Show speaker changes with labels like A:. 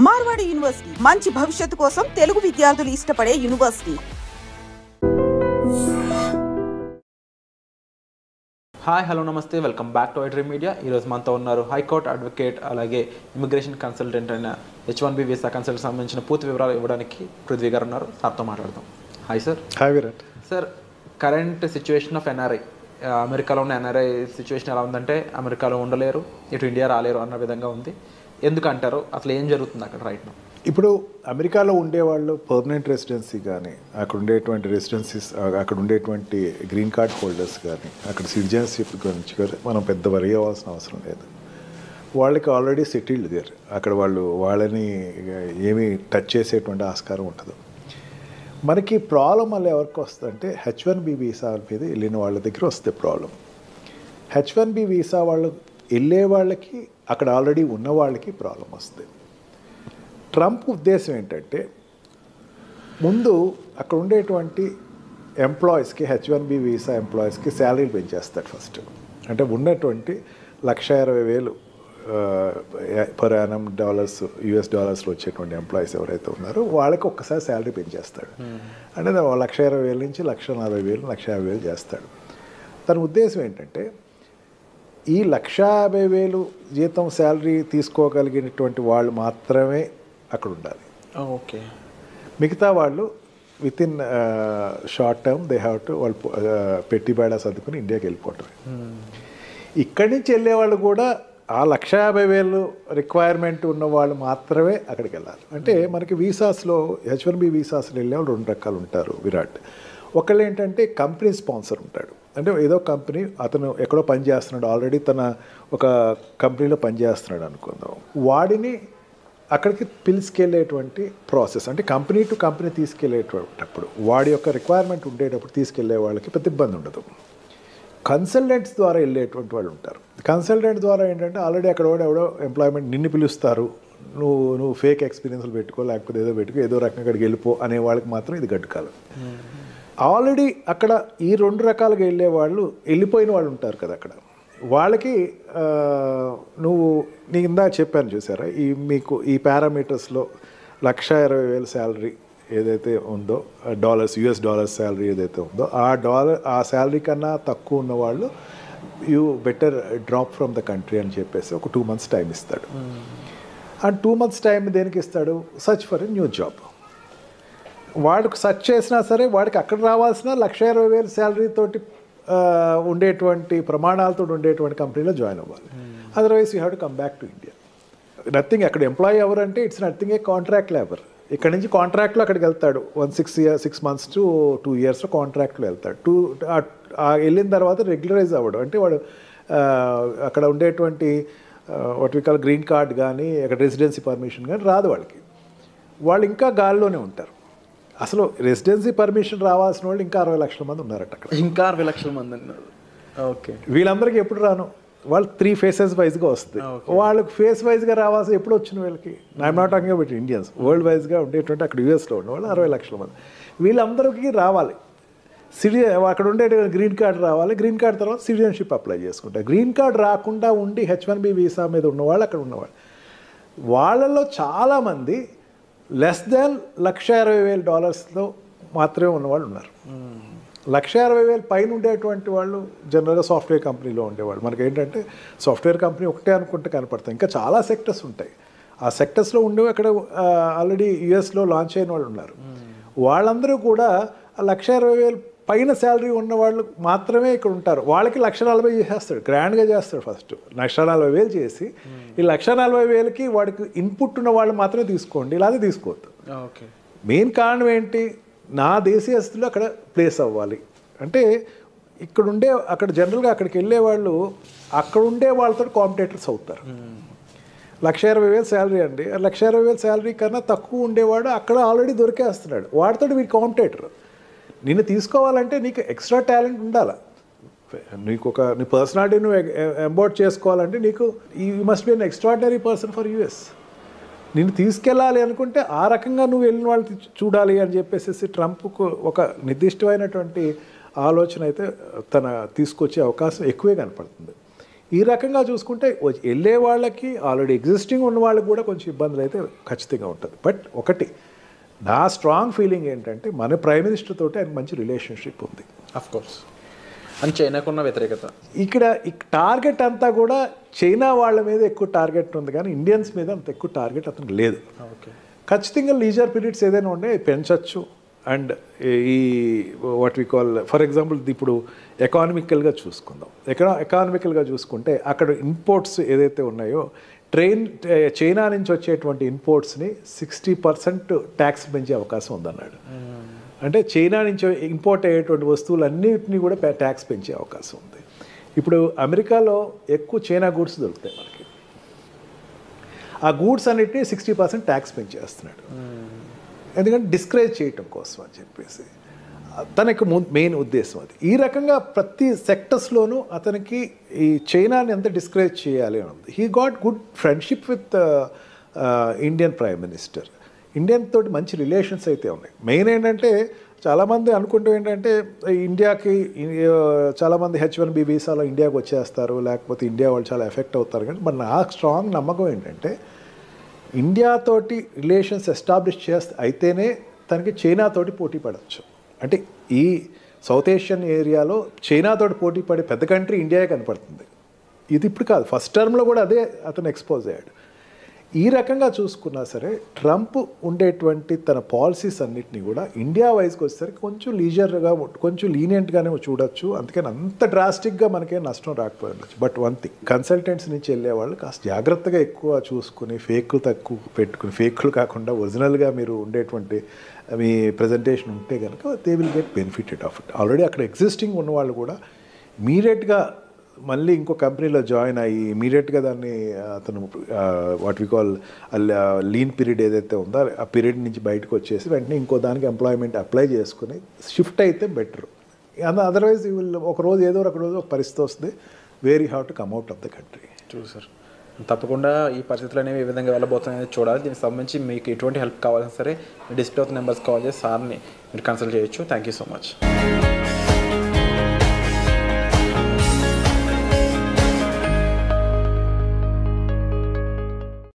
A: Marwadi university మంచి భవిష్యత్తు కోసం తెలుగు విద్యార్థులు ఇష్టపడే యూనివర్సిటీ.
B: హాయ్ హలో నమస్తే, welcome back to iDream media. ఈరోజు మనతో ఉన్నారు హైకోర్టు అడ్వకేట్, అలాగే ఇమిగ్రేషన్ కన్సల్టెంట్ అయిన H1B వీసా కన్సల్ట్ సంబంధించిన పూర్తి వివరాలు ఇవ్వడానికి పృథ్వీ గారు ఉన్నారు. సార్తో మాట్లాడదాం. Hi sir.
C: Hi Virat.
B: Sir, current situation of NRI, అమెరికాలో ఉన్న ఎన్ఆర్ఐ సిచ్యువేషన్ ఎలా ఉందంటే అమెరికాలో ఉండలేరు, ఇటు ఇండియా రాలేరు అన్న విధంగా ఉంది. ఎందుకంటారు? అసలు ఏం జరుగుతుంది అక్కడ రైట్ నౌ?
C: ఇప్పుడు అమెరికాలో ఉండేవాళ్ళు పర్మనెంట్ రెసిడెన్సీ కానీ, అక్కడ ఉండేటువంటి రెసిడెన్సీస్, అక్కడ ఉండేటువంటి గ్రీన్ కార్డ్ హోల్డర్స్ కానీ, అక్కడ సిటిజన్షిప్ గురించి కానీ మనం పెద్ద వరి అవ్వాల్సిన అవసరం లేదు. వాళ్ళకి ఆల్రెడీ సెటిల్డ్ దేర్. అక్కడ వాళ్ళని ఏమీ టచ్ చేసేటువంటి ఆస్కారం ఉండదు. మనకి ప్రాబ్లం వల్ల ఎవరికి వస్తుందంటే H1B వీసా మీద వెళ్ళిన వాళ్ళ దగ్గర వస్తే ప్రాబ్లం. H1B వీసా వాళ్ళు వెళ్ళే వాళ్ళకి, అక్కడ ఆల్రెడీ ఉన్న వాళ్ళకి ప్రాబ్లం వస్తుంది. ట్రంప్ ఉద్దేశం ఏంటంటే ముందు అక్కడ ఉండేటువంటి ఎంప్లాయీస్కి, H1B వీసా ఎంప్లాయీస్కి శాలరీలు పెంచేస్తాడు ఫస్ట్. అంటే ఉన్నటువంటి $1,20,000 పర్ యానం US డాలర్స్లో వచ్చేటువంటి ఎంప్లాయీస్ ఎవరైతే ఉన్నారో వాళ్ళకి ఒక్కసారి శాలరీ పెంచేస్తాడు. అంటే $1,20,000 నుంచి $1,40,000, $1,50,000 చేస్తాడు. తన ఉద్దేశం ఏంటంటే ఈ $150,000 జీతం శాలరీ తీసుకోగలిగినటువంటి వాళ్ళు మాత్రమే అక్కడ ఉండాలి.
B: ఓకే.
C: మిగతా వాళ్ళు with in short term they have to వాళ్ళు పెట్టి బేడా సర్దుకుని ఇండియాకి వెళ్ళిపోవటమే. ఇక్కడి నుంచి వెళ్ళేవాళ్ళు కూడా ఆ $150,000 రిక్వైర్మెంట్ ఉన్న వాళ్ళు మాత్రమే అక్కడికి వెళ్ళాలి. అంటే మనకి వీసాస్లో, H1B వీసాస్లో వెళ్ళేవాళ్ళు 2 రకాలు ఉంటారు విరాట్. ఒకళ్ళు ఏంటంటే కంపెనీ స్పాన్సర్ ఉంటాడు. అంటే ఏదో కంపెనీ, అతను ఎక్కడో పని చేస్తున్నాడు, ఆల్రెడీ తన ఒక కంపెనీలో పనిచేస్తున్నాడు అనుకుందాం. వాడిని అక్కడికి పిలుచుకెళ్ళేటువంటి ప్రాసెస్, అంటే కంపెనీ టు కంపెనీ తీసుకెళ్ళేటప్పుడు వాడి యొక్క రిక్వైర్మెంట్ ఉండేటప్పుడు తీసుకెళ్లే వాళ్ళకి పెద్ద ఇబ్బంది ఉండదు. కన్సల్టెంట్స్ ద్వారా వెళ్ళేటువంటి వాళ్ళు ఉంటారు. కన్సల్టెంట్ ద్వారా ఏంటంటే ఆల్రెడీ అక్కడ ఎవడో ఎంప్లాయ్మెంట్ నిన్ను పిలుస్తారు, నువ్వు ఫేక్ ఎక్స్పీరియన్స్లు పెట్టుకో, లేకపోతే ఏదో పెట్టుకో, ఏదో రకంగా అక్కడికి వెళ్ళిపో అనే వాళ్ళకి మాత్రం ఇది గడ్డుకాలం. ఆల్రెడీ అక్కడ ఈ 2 రకాలుగా వెళ్ళే వాళ్ళు, వెళ్ళిపోయిన వాళ్ళు ఉంటారు కదా అక్కడ, వాళ్ళకి నీ ఇందాక చెప్పాను చూసారా, మీకు ఈ పారామీటర్స్లో $1,20,000 శాలరీ ఏదైతే ఉందో, US డాలర్స్ శాలరీ ఏదైతే ఉందో, ఆ శాలరీ కన్నా తక్కువ ఉన్న వాళ్ళు you better drop from the country అని చెప్పేసి ఒక 2 months టైం ఇస్తాడు. ఆ 2 months టైం దేనికి ఇస్తాడు? Search for a new job. వాడికి సెర్చ్ చేసినా సరే వాడికి అక్కడ రావాల్సిన $1,20,000 శాలరీ తోటి ఉండేటువంటి ప్రమాణాలతో ఉండేటువంటి కంపెనీలో జాయిన్ అవ్వాలి. Otherwise you have to come back to India. Nothing, అక్కడ ఎంప్లాయీ ఎవరంటే it's nothing A contract labour. ఇక్కడ నుంచి కాంట్రాక్ట్లో అక్కడికి వెళ్తాడు. 6 months to 2 yearsలో కాంట్రాక్ట్లో వెళ్తాడు. వెళ్ళిన తర్వాత రెగ్యులరైజ్ అవ్వడం, అంటే వాడు అక్కడ ఉండేటువంటి what we call green card కానీ, అక్కడ రెసిడెన్సీ పర్మిషన్ కానీ రాదు వాళ్ళకి. వాళ్ళు ఇంకా గాల్లోనే ఉంటారు. అసలు రెసిడెన్సీ పర్మిషన్ రావాల్సిన వాళ్ళు ఇంకా 60 లక్షల మంది ఉన్నారట అక్కడ.
B: ఇంకా 60 లక్షల మంది ఉన్నారు. ఓకే.
C: వీళ్ళందరికీ ఎప్పుడు రాను, వాళ్ళు 3 phases వైజ్గా వస్తుంది. వాళ్ళకి ఫేస్ వైజ్గా రావాల్సి ఎప్పుడు వచ్చిన వీళ్ళకి, I'm not talking about Indians, world వైజ్గా ఉండేటువంటి అక్కడ USలో ఉన్న వాళ్ళు 60 లక్షల మంది. వీళ్ళందరికీ రావాలి. అక్కడ ఉండే గ్రీన్ కార్డ్ రావాలి. గ్రీన్ కార్డ్ తర్వాత సిటిజన్షిప్ అప్లై చేసుకుంటారు. గ్రీన్ కార్డ్ రాకుండా ఉండి H1B వీసా మీద ఉన్నవాళ్ళు అక్కడ ఉన్నవాళ్ళు, వాళ్ళల్లో చాలామంది లెస్ దాన్ $1,20,000 మాత్రమే ఉన్నవాళ్ళు ఉన్నారు. $1,60,000 పైన ఉండేటువంటి వాళ్ళు జనరల్గా సాఫ్ట్వేర్ కంపెనీలో ఉండేవాళ్ళు. మనకి ఏంటంటే సాఫ్ట్వేర్ కంపెనీ ఒకటే అనుకుంటే కనపడతాయి, ఇంకా చాలా సెక్టర్స్ ఉంటాయి. ఆ సెక్టర్స్లో ఉండేవి అక్కడ ఆల్రెడీ USలో లాంచ్ అయిన వాళ్ళు ఉన్నారు. వాళ్ళందరూ కూడా $1,60,000 పైన శాలరీ ఉన్న వాళ్ళు మాత్రమే ఇక్కడ ఉంటారు. వాళ్ళకి $1,40,000 చేసేస్తాడు, గ్రాండ్గా చేస్తాడు. ఫస్ట్ $1,40,000 చేసి ఈ $1,40,000కి వాడికి ఇన్పుట్ ఉన్న వాళ్ళు మాత్రమే తీసుకోండి, ఇలాగే తీసుకోవద్దు.
B: ఓకే.
C: మెయిన్ కారణం ఏంటి? నా దేశీయస్తులు అక్కడ ప్లేస్ అవ్వాలి. అంటే అక్కడ జనరల్గా అక్కడికి వెళ్ళే వాళ్ళు అక్కడ ఉండే వాళ్ళతో కాంపిటేటర్స్ అవుతారు. $1,20,000 శాలరీ అండి, $1,20,000 శాలరీ కన్నా తక్కువ ఉండేవాడు అక్కడ ఆల్రెడీ దొరికేస్తున్నాడు. వాడితో వీడి కాంపిటేటర్. నిన్ను తీసుకోవాలంటే నీకు ఎక్స్ట్రా టాలెంట్ ఉండాలి. నీ పర్సనాలిటీ నువ్వు ఎంబోర్డ్ చేసుకోవాలంటే నీకు you must be an extraordinary person for US. నిన్ను తీసుకెళ్ళాలి అనుకుంటే ఆ రకంగా నువ్వు వెళ్ళిన వాళ్ళు చూడాలి అని చెప్పేసి ట్రంప్కు ఒక నిర్దిష్టమైనటువంటి ఆలోచన అయితే తీసుకొచ్చే అవకాశం ఎక్కువే కనపడుతుంది. ఈ రకంగా చూసుకుంటే వెళ్ళే వాళ్ళకి ఆల్రెడీ ఎగ్జిస్టింగ్ ఉన్న వాళ్ళకి కూడా కొంచెం ఇబ్బందులు అయితే ఖచ్చితంగా ఉంటుంది. బట్ ఒకటి నా స్ట్రాంగ్ ఫీలింగ్ ఏంటంటే మన ప్రైమ్ మినిస్టర్ తోటి ఆయన మంచి రిలేషన్షిప్ ఉంది.
B: Of course. అని చైనాకున్న వ్యతిరేకత
C: ఇక్కడ టార్గెట్ అంతా కూడా చైనా వాళ్ళ మీద ఎక్కువ టార్గెట్ ఉంది, కానీ ఇండియన్స్ మీద అంత ఎక్కువ టార్గెట్ అతనికి లేదు.
B: ఓకే.
C: ఖచ్చితంగా లీజర్ పీరియడ్స్ ఏదైనా ఉండే పెంచవచ్చు. అండ్ ఈ what we call for example ఇప్పుడు ఎకానమికల్గా చూసుకుందాం. ఎకానమికల్గా చూసుకుంటే అక్కడ ఇంపోర్ట్స్ ఏదైతే ఉన్నాయో చైనా నుంచి వచ్చేటువంటి ఇంపోర్ట్స్ని 60% ట్యాక్స్ పెంచే అవకాశం ఉందన్నాడు. అంటే చైనా నుంచి ఇంపోర్ట్ అయ్యేటువంటి వస్తువులన్నిటినీ కూడా ట్యాక్స్ పెంచే అవకాశం ఉంది. ఇప్పుడు అమెరికాలో ఎక్కువ చైనా గూడ్స్ దొరుకుతాయి మనకి. ఆ గూడ్స్ అన్నిటినీ 60% ట్యాక్స్ పెంచేస్తున్నాడు. ఎందుకంటే డిస్కరేజ్ చేయటం కోసం అని చెప్పేసి తనకి మెయిన్ ఉద్దేశం అది. ఈ రకంగా ప్రతి సెక్టర్స్లోనూ అతనికి ఈ చైనాని ఎంత డిస్కరేజ్ చేయాలి అని ఉంది. He got good friendship with Indian prime minister. Indian తోటి మంచి రిలేషన్స్ అయితే ఉన్నాయి. మెయిన్ ఏంటంటే చాలామంది అనుకుంటూ ఏంటంటే ఇండియాకి చాలామంది H1B వీసాలో ఇండియాకి వచ్చేస్తారు, లేకపోతే ఇండియా వాళ్ళు చాలా ఎఫెక్ట్ అవుతారు. కానీ మరి నాకు స్ట్రాంగ్ నమ్మకం ఏంటంటే ఇండియాతోటి రిలేషన్స్ ఎస్టాబ్లిష్ అయితేనే తనకి చైనాతోటి పోటీ పడవచ్చు. అంటే ఈ సౌత్ ఏషియన్ ఏరియాలో చైనాతోటి పోటీ పడే పెద్ద కంట్రీ ఇండియాయే కనపడుతుంది. ఇది ఇప్పుడు కాదు, ఫస్ట్ టర్మ్లో కూడా అదే అతను ఎక్స్పోజ్ అయ్యాడు. ఈ రకంగా చూసుకున్నా సరే ట్రంప్ ఉండేటువంటి తన పాలసీస్ అన్నిటినీ కూడా ఇండియా వైజ్కి వచ్చేసరికి కొంచెం లీజర్గా కొంచెం లీనియంట్గానే చూడొచ్చు. అందుకని అంత డ్రాస్టిక్గా మనకేం నష్టం రాకపోయి ఉండొచ్చు. బట్ వన్ థింగ్, కన్సల్టెంట్స్ నుంచి వెళ్ళే వాళ్ళు కాస్త జాగ్రత్తగా ఎక్కువ చూసుకుని ఫేక్లు తక్కువ పెట్టుకుని, ఫేక్లు కాకుండా ఒరిజినల్గా మీరు ఉండేటువంటి మీ ప్రజెంటేషన్ ఉంటే కనుక they will get benefited of it. Already అక్కడ ఎగ్జిస్టింగ్ ఉన్న వాళ్ళు కూడా ఇమీడియట్గా మళ్ళీ ఇంకో కంపెనీలో జాయిన్ అయ్యి ఇమీడియట్గా దాన్ని అతను what we call lean period ఏదైతే ఉందో ఆ పీరియడ్ నుంచి బయటకు వచ్చేసి వెంటనే ఇంకో దానికి ఎంప్లాయ్మెంట్ అప్లై చేసుకుని షిఫ్ట్ అయితే బెటర్. అదర్వైజ్ ఒక రోజు ఏదో ఒక రోజు ఒక పరిస్థితి వస్తుంది, where you have to come out of the country.
B: Sir తప్పకుండా ఈ పరిస్థితులు అనేవి ఏ విధంగా వెళ్ళబోతున్నాయని చూడాలి. దీనికి సంబంధించి మీకు ఎటువంటి హెల్ప్ కావాలన్నా సరే మీ డిస్ప్లే అవుతున్న నెంబర్స్ కాల్ చేసి సార్ని మీరు కన్సల్ట్ చేయొచ్చు. Thank you so much.